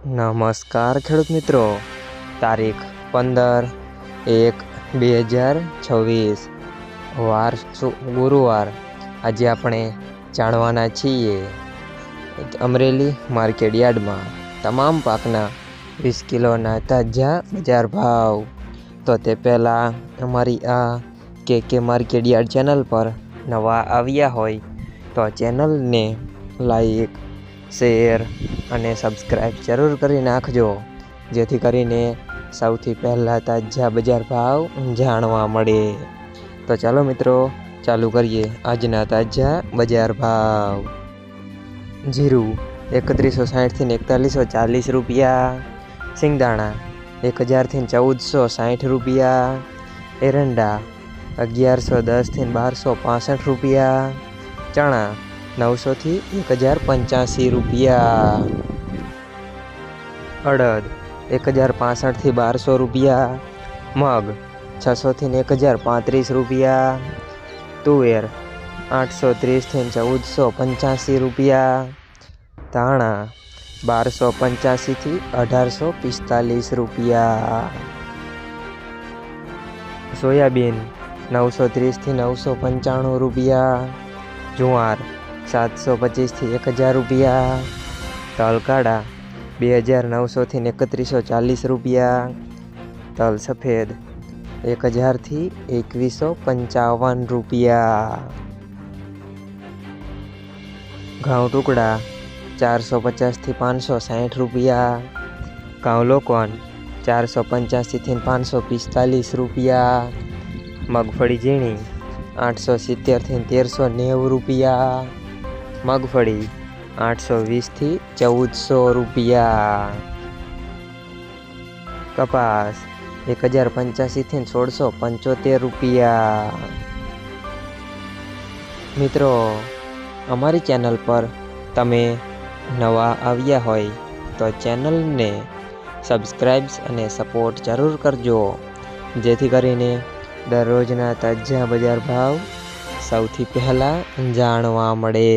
નમસ્કાર ખેડૂત મિત્રો, તારીખ 15/1/2026 વાર ગુરુવાર। આજે આપણે જાણવાના છીએ અમરેલી માર્કેટ યાર્ડમાં તમામ પાકના 20 કિલોના તાજા બજાર ભાવ। તો તે પહેલાં અમારી આ કે માર્કેટ યાર્ડ ચેનલ પર નવા આવ્યા હોય તો ચેનલને લાઈક, શેર અને સબસ્ક્રાઈબ જરૂર કરી નાખજો, જેથી કરીને સૌથી પહેલાં તાજા બજાર ભાવ જાણવા મળે। તો ચાલો મિત્રો, ચાલુ કરીએ આજના તાજા બજાર ભાવ। જીરું 3160 થી 4140 રૂપિયા, સિંગદાણા 1000 થી 1460 રૂપિયા, એરંડા 1110 થી 1265 રૂપિયા, ચણા 900 થી 1085 રૂપિયા, અડદ 1065 થી 1200 રૂપિયા, મગ 600 થી 1035 રૂપિયા, તુવેર 830 થી 1485 રૂપિયા, ધાણા 1285 થી 1845 રૂપિયા, સોયાબીન 930 થી 995 રૂપિયા, જુવાર 725 થી 1000 રૂપિયા, તલ કાળા 2900 થી 3140 રૂપિયા, તલ સફેદ 1000 થી 2155 રૂપિયા, ઘઉં ટુકડા 450 થી 560 રૂપિયા, ઘઉં લોકવન 485 થી 545 રૂપિયા, મગફળી ઝીણી 870 થી 1390 રૂપિયા, મગફળી 820 થી 1400 રૂપિયા, કપાસ 1085 થી 1675 રૂપિયા। મિત્રો, અમારી ચેનલ પર તમે નવા આવ્યા હોય તો ચેનલને સબસ્ક્રાઈબ અને સપોર્ટ જરૂર કરજો, જેથી કરીને દરરોજના તાજા બજાર ભાવ સૌથી પહેલાં જાણવા મળે।